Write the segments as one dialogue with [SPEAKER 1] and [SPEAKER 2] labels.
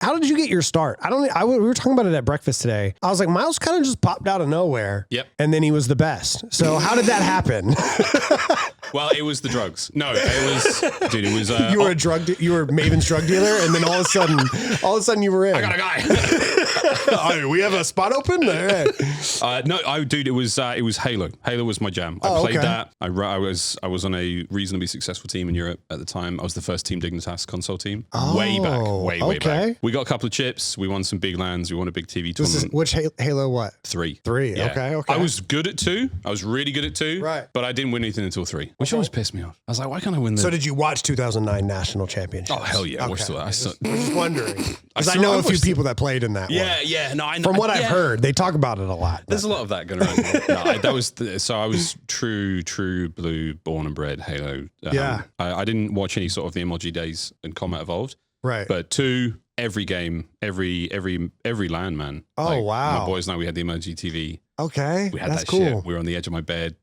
[SPEAKER 1] How did you get your start? We were talking about it at breakfast today. I was like, Miles kind of just popped out of nowhere.
[SPEAKER 2] Yep.
[SPEAKER 1] And then he was the best. So how did that happen?
[SPEAKER 2] Well, it was the drugs. No, it was, dude, it was.
[SPEAKER 1] You were you were Maven's drug dealer, and then all of a sudden you were in.
[SPEAKER 2] I got a guy.
[SPEAKER 1] We have a spot open? All right.
[SPEAKER 2] No, dude, it was Halo. Halo was my jam. I played that. I was on a reasonably successable team in Europe at the time. I was the first Team Dignitas console team. Way back. We got a couple of chips. We won some big lands. We won a big TV tournament.
[SPEAKER 1] Which Halo what?
[SPEAKER 2] 3.
[SPEAKER 1] Yeah. Okay.
[SPEAKER 2] I was good at 2. I was really good at 2.
[SPEAKER 1] Right.
[SPEAKER 2] But I didn't win anything until 3, which always pissed me off. I was like, why can't I win this?
[SPEAKER 1] So did you watch 2009 National Championship?
[SPEAKER 2] Oh, hell yeah. I watched all that.
[SPEAKER 1] I was just wondering. Because I know a few people that played in that one.
[SPEAKER 2] Yeah. No, I know.
[SPEAKER 1] From what I've heard, they talk about it a lot.
[SPEAKER 2] There's a lot of that going around. So I was true blue, born and bred Halo. I didn't watch any sort of the MLG days in Combat Evolved.
[SPEAKER 1] Right.
[SPEAKER 2] But 2, every game, every LAN, man.
[SPEAKER 1] Oh, wow.
[SPEAKER 2] My boys and I, we had the MLG TV.
[SPEAKER 1] Okay.
[SPEAKER 2] We had
[SPEAKER 1] That's
[SPEAKER 2] that
[SPEAKER 1] cool.
[SPEAKER 2] shit. We were on the edge of my bed.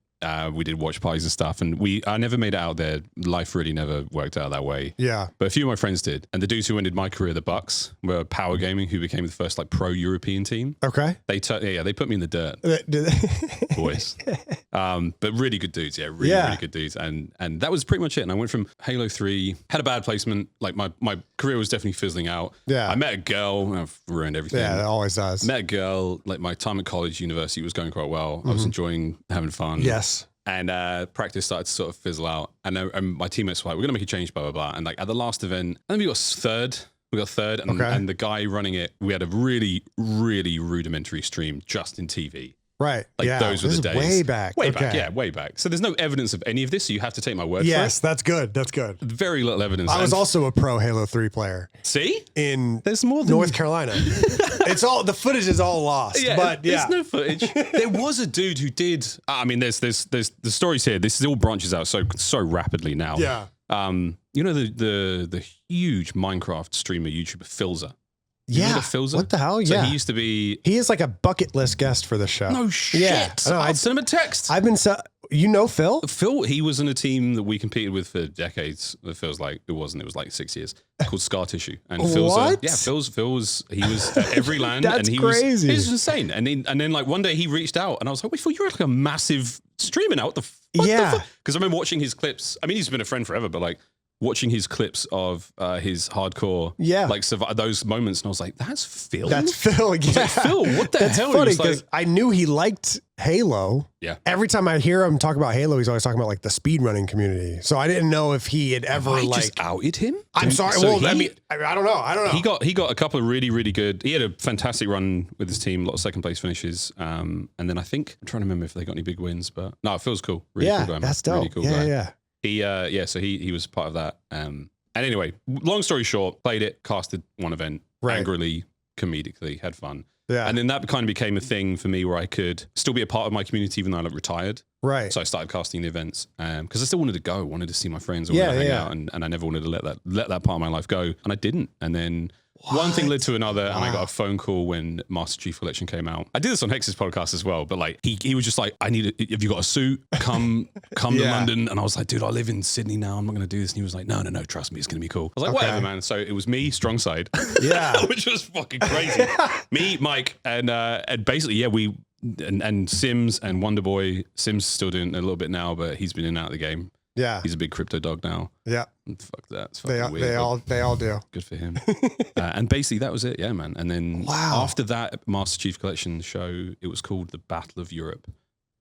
[SPEAKER 2] We did watch parties and stuff, and I never made it out there. Life really never worked out that way.
[SPEAKER 1] Yeah.
[SPEAKER 2] But a few of my friends did. And the dudes who ended my career, the Bucks, were Power Gaming, who became the first like pro European team.
[SPEAKER 1] Okay.
[SPEAKER 2] They put me in the dirt. Boys. But really good dudes. Yeah, really good dudes. And that was pretty much it. And I went from Halo 3, had a bad placement. Like my career was definitely fizzling out.
[SPEAKER 1] Yeah.
[SPEAKER 2] I met a girl. I've ruined everything.
[SPEAKER 1] Yeah, it always does.
[SPEAKER 2] Met a girl. Like my time at college, university was going quite well. I was enjoying having fun.
[SPEAKER 1] Yes.
[SPEAKER 2] And practice started to sort of fizzle out. And my teammates were like, we're going to make a change, blah, blah, blah. And like at the last event, I think we got third. And the guy running it, we had a really, really rudimentary stream just in TV.
[SPEAKER 1] Right.
[SPEAKER 2] Like those were the days.
[SPEAKER 1] Way back.
[SPEAKER 2] Way back. So there's no evidence of any of this. So you have to take my word for it.
[SPEAKER 1] Yes, that's good. That's good.
[SPEAKER 2] Very little evidence.
[SPEAKER 1] I was also a pro Halo 3 player.
[SPEAKER 2] See?
[SPEAKER 1] There's
[SPEAKER 2] more than
[SPEAKER 1] North Carolina. The footage is all lost.
[SPEAKER 2] Yeah,
[SPEAKER 1] but
[SPEAKER 2] there's no footage. There was a dude who did. I mean, there's the stories here. This all branches out so rapidly now.
[SPEAKER 1] Yeah.
[SPEAKER 2] You know the huge Minecraft streamer YouTuber Philza.
[SPEAKER 1] Yeah. What the hell?
[SPEAKER 2] So he used to be.
[SPEAKER 1] He is like a bucket list guest for the show.
[SPEAKER 2] No shit.
[SPEAKER 1] Yeah.
[SPEAKER 2] I'd send him a text.
[SPEAKER 1] I've been. You know Phil?
[SPEAKER 2] Phil, he was in a team that we competed with for decades. It feels like it wasn't. It was like 6 years. Called Scar Tissue. And
[SPEAKER 1] what?
[SPEAKER 2] Phil was at every land.
[SPEAKER 1] That's
[SPEAKER 2] and he
[SPEAKER 1] crazy.
[SPEAKER 2] He was insane. And then like one day he reached out and I was like, wait, Phil, you're like a massive streamer now. What the fuck?
[SPEAKER 1] Yeah.
[SPEAKER 2] Because I remember watching his clips. I mean, he's been a friend forever, but like watching his clips of his hardcore, like those moments, and I was like, "That's Phil.
[SPEAKER 1] That's Phil. Yeah,
[SPEAKER 2] like, Phil. What the hell?"
[SPEAKER 1] Funny because I knew he liked Halo.
[SPEAKER 2] Yeah.
[SPEAKER 1] Every time I hear him talk about Halo, he's always talking about like the speedrunning community. So I didn't know if he had ever
[SPEAKER 2] just outed him.
[SPEAKER 1] I'm sorry.
[SPEAKER 2] So
[SPEAKER 1] well, I mean, I don't know.
[SPEAKER 2] He got a couple of really, really good. He had a fantastic run with his team, a lot of second place finishes. And then I think I'm trying to remember if they got any big wins, but no, it feels cool. Really cool guy.
[SPEAKER 1] That's dope.
[SPEAKER 2] Really cool guy.
[SPEAKER 1] Yeah.
[SPEAKER 2] So he was part of that. And anyway, long story short, played it, casted one event, angrily, comedically, had fun.
[SPEAKER 1] Yeah.
[SPEAKER 2] And then that kind of became a thing for me where I could still be a part of my community even though I retired.
[SPEAKER 1] Right.
[SPEAKER 2] So I started casting the events because I still wanted to go, wanted to see my friends, wanted to hang out, and I never wanted to let that part of my life go, and I didn't. And then one thing led to another, and I got a phone call when Master Chief Collection came out. I did this on Hex's podcast as well, but like he was just like, "I need it. Have you got a suit? Come to London." And I was like, "Dude, I live in Sydney now. I'm not going to do this." And he was like, "No, trust me, it's going to be cool." I was like, "Whatever, man." So it was me, Strong Side, which was fucking crazy. Me, Mike, and basically, we. And Sims and Wonder Boy. Sims is still doing it a little bit now, but he's been in and out of the game.
[SPEAKER 1] Yeah.
[SPEAKER 2] He's a big crypto dog now.
[SPEAKER 1] Yeah.
[SPEAKER 2] Fuck that. It's
[SPEAKER 1] they
[SPEAKER 2] weird,
[SPEAKER 1] all do.
[SPEAKER 2] Good for him. And basically that was it. Yeah, man. And then after that Master Chief Collection show, it was called the Battle of Europe.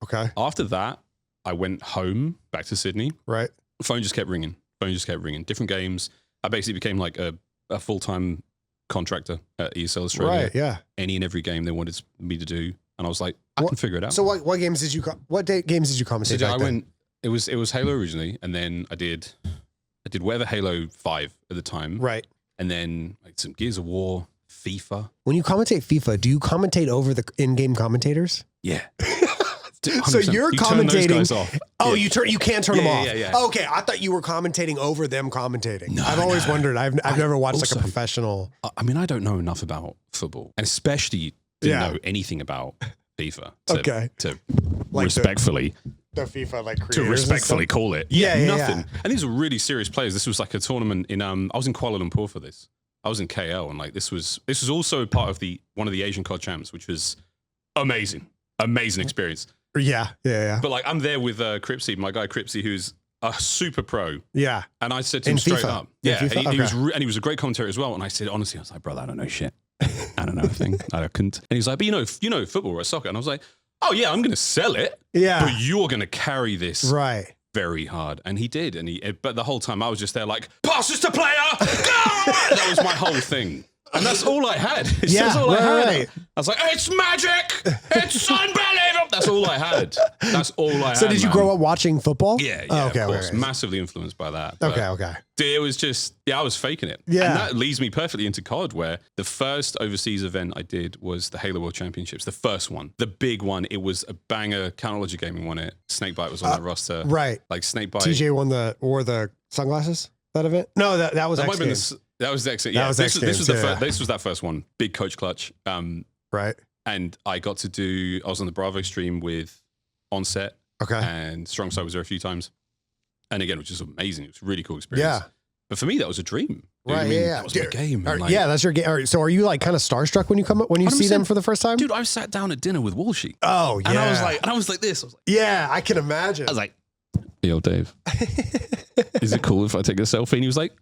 [SPEAKER 1] Okay.
[SPEAKER 2] After that, I went home back to Sydney.
[SPEAKER 1] Right.
[SPEAKER 2] Phone just kept ringing. Different games. I basically became like a full-time contractor at ESL Australia.
[SPEAKER 1] Right. Yeah.
[SPEAKER 2] Any and every game they wanted me to do. And I was like, I can figure it out.
[SPEAKER 1] So what games did you games did you commentate?
[SPEAKER 2] So I went. It was Halo originally, and then I did whatever Halo 5 at the time,
[SPEAKER 1] right?
[SPEAKER 2] And then like some Gears of War, FIFA.
[SPEAKER 1] When you commentate FIFA, do you commentate over the in-game commentators?
[SPEAKER 2] Yeah.
[SPEAKER 1] So you're commentating.
[SPEAKER 2] Oh,
[SPEAKER 1] you can turn them off.
[SPEAKER 2] Yeah.
[SPEAKER 1] Okay, I thought you were commentating over them commentating.
[SPEAKER 2] No,
[SPEAKER 1] I've always wondered. I've never watched like a professional.
[SPEAKER 2] I mean, I don't know enough about football, and especially didn't know anything about FIFA. To like respectfully.
[SPEAKER 1] The FIFA like creators
[SPEAKER 2] to respectfully call it.
[SPEAKER 1] Yeah,
[SPEAKER 2] nothing. And these were really serious players. This was like a tournament in I was in Kuala Lumpur for this. I was in KL, and like this was also part of one of the Asian COD champs, which was amazing experience.
[SPEAKER 1] Yeah.
[SPEAKER 2] But like I'm there with Cripsy, my guy Cripsy, who's a super pro.
[SPEAKER 1] Yeah.
[SPEAKER 2] And I said to him straight up,
[SPEAKER 1] yeah,
[SPEAKER 2] he was a great commentator as well. And I said, honestly, I was like, brother, I don't know shit. I don't know a thing. I couldn't. And he's like, but you know football or soccer. And I was like, oh yeah, I'm going to sell it.
[SPEAKER 1] Yeah.
[SPEAKER 2] But you're going to carry this.
[SPEAKER 1] Right.
[SPEAKER 2] Very hard. And he did. But the whole time I was just there like, passes to player. That was my whole thing. And that's all I had. That's all I had. Right. I was like, it's magic. It's unbelievable. That's all I had. That's all I had.
[SPEAKER 1] So did you grow up watching football?
[SPEAKER 2] Yeah, of course. Okay. Massively influenced by that.
[SPEAKER 1] Okay.
[SPEAKER 2] It was just, I was faking it.
[SPEAKER 1] Yeah.
[SPEAKER 2] And that leads me perfectly into COD, where the first overseas event I did was the Halo World Championships, the first one, the big one. It was a banger. Counterlogic Gaming won it. Snakebite was on that roster.
[SPEAKER 1] Right.
[SPEAKER 2] Like Snakebite.
[SPEAKER 1] TJ wore the sunglasses, that event? No, that was X Games.
[SPEAKER 2] That was the exit. Yeah, this was that first one. Big coach clutch.
[SPEAKER 1] Right.
[SPEAKER 2] And I was on the Bravo stream with Onset.
[SPEAKER 1] Okay.
[SPEAKER 2] And Strongside was there a few times. And again, which is amazing. It was a really cool experience.
[SPEAKER 1] Yeah.
[SPEAKER 2] But for me, that was a dream.
[SPEAKER 1] Right.
[SPEAKER 2] That was my game.
[SPEAKER 1] That's your game. So are you like kind of starstruck when you see them for the first time?
[SPEAKER 2] Dude, I sat down at dinner with Walshy.
[SPEAKER 1] Oh, yeah.
[SPEAKER 2] And I was like this. I was like,
[SPEAKER 1] yeah, I can imagine.
[SPEAKER 2] I was like, yo, Dave, is it cool if I take a selfie? And he was like,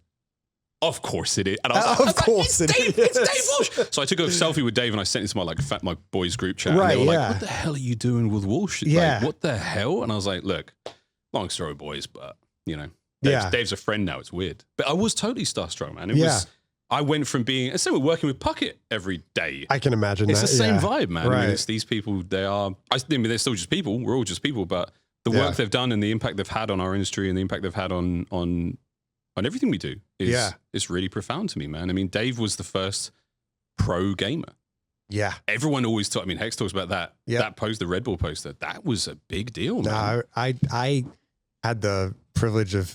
[SPEAKER 2] of course it is. And I was like, it's Dave Walsh. So I took a selfie with Dave and I sent it to my boys group chat.
[SPEAKER 1] Right,
[SPEAKER 2] and they were like, what the hell are you doing with Walsh?
[SPEAKER 1] Yeah.
[SPEAKER 2] Like, what the hell? And I was like, look, long story, boys, but you know, Dave's a friend now. It's weird. But I was totally starstruck, man. I went from being, and so we're working with Puckett every day.
[SPEAKER 1] I can imagine
[SPEAKER 2] it's the same vibe, man.
[SPEAKER 1] Right.
[SPEAKER 2] I mean, it's these people, they're still just people. We're all just people, but the work they've done and the impact they've had on our industry and the impact they've had on everything we do is really profound to me, man. I mean, Dave was the first pro gamer.
[SPEAKER 1] Yeah.
[SPEAKER 2] Everyone always talks, I mean, Hex talks about that.
[SPEAKER 1] Yep.
[SPEAKER 2] That post, the Red Bull poster, that was a big deal, man.
[SPEAKER 1] No, I had the privilege of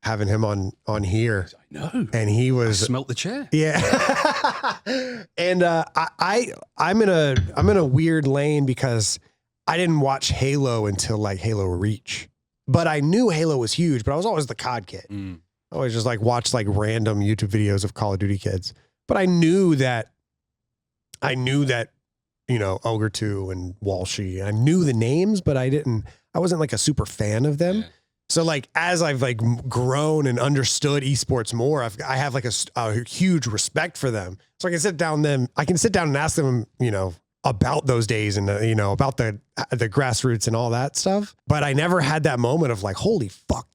[SPEAKER 1] having him on here.
[SPEAKER 2] I know.
[SPEAKER 1] And he was
[SPEAKER 2] smelt the chair.
[SPEAKER 1] Yeah. And I'm in a weird lane because I didn't watch Halo until like Halo Reach. But I knew Halo was huge, but I was always the COD kid. I always just like watched like random YouTube videos of Call of Duty kids. But I knew that, you know, Ogre 2 and Walshy, I knew the names, but I wasn't like a super fan of them. Yeah. So like, as I've like grown and understood esports more, I have like a huge respect for them. So I can sit down and ask them, you know, about those days and, you know, about the grassroots and all that stuff. But I never had that moment of like, holy fuck,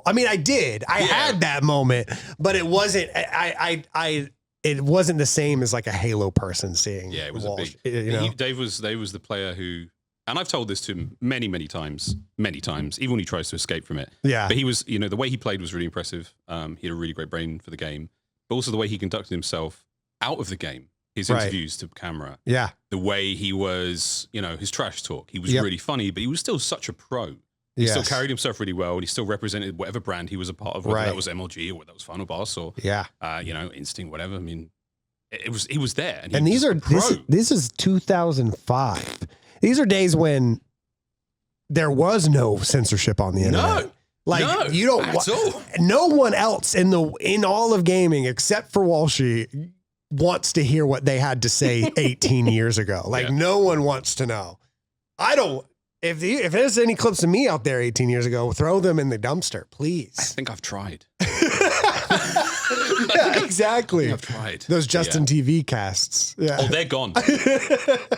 [SPEAKER 1] I mean, I did. I had that moment, but it wasn't, it wasn't the same as like a Halo person seeing.
[SPEAKER 2] Yeah, it was
[SPEAKER 1] Walsh,
[SPEAKER 2] a big,
[SPEAKER 1] you know?
[SPEAKER 2] Dave was the player who, and I've told this to him many times, even when he tries to escape from it.
[SPEAKER 1] Yeah.
[SPEAKER 2] But he was, you know, the way he played was really impressive. He had a really great brain for the game, but also the way he conducted himself out of the game. His interviews to camera.
[SPEAKER 1] Yeah.
[SPEAKER 2] The way he was, you know, his trash talk. He was really funny, but he was still such a pro. He still carried himself really well, and he still represented whatever brand he was a part of, whether that was MLG or whether that was Final Boss or, you know, Instinct, whatever. I mean, he was there. And
[SPEAKER 1] this is 2005. These are days when there was no censorship on the internet.
[SPEAKER 2] No.
[SPEAKER 1] Like you don't, no one else in all of gaming except for Walshy wants to hear what they had to say 18 years ago. Like no one wants to know. I don't, if there's any clips of me out there 18 years ago, throw them in the dumpster, please.
[SPEAKER 2] I think I've tried.
[SPEAKER 1] Yeah, exactly.
[SPEAKER 2] I've tried.
[SPEAKER 1] Those Justin TV casts. Yeah.
[SPEAKER 2] Oh, they're gone.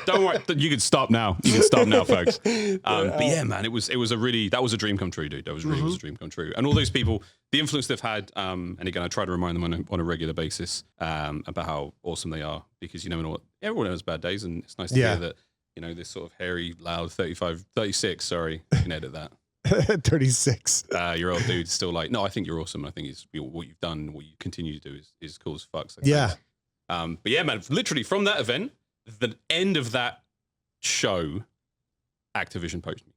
[SPEAKER 2] Don't worry. You can stop now. Folks. But yeah, man, that was a dream come true, dude. That was really was a dream come true. And all those people, the influence they've had, and again, I try to remind them on a regular basis about how awesome they are, because you never know everyone has bad days, and it's nice to hear that, you know, this sort of hairy, loud 36, sorry, you can edit that.
[SPEAKER 1] 36.
[SPEAKER 2] Your old dude's still like, no, I think you're awesome. I think what you've done, what you continue to do is cool as fuck. So
[SPEAKER 1] yeah.
[SPEAKER 2] But yeah, man, literally from that event, the end of that show, Activision poached me.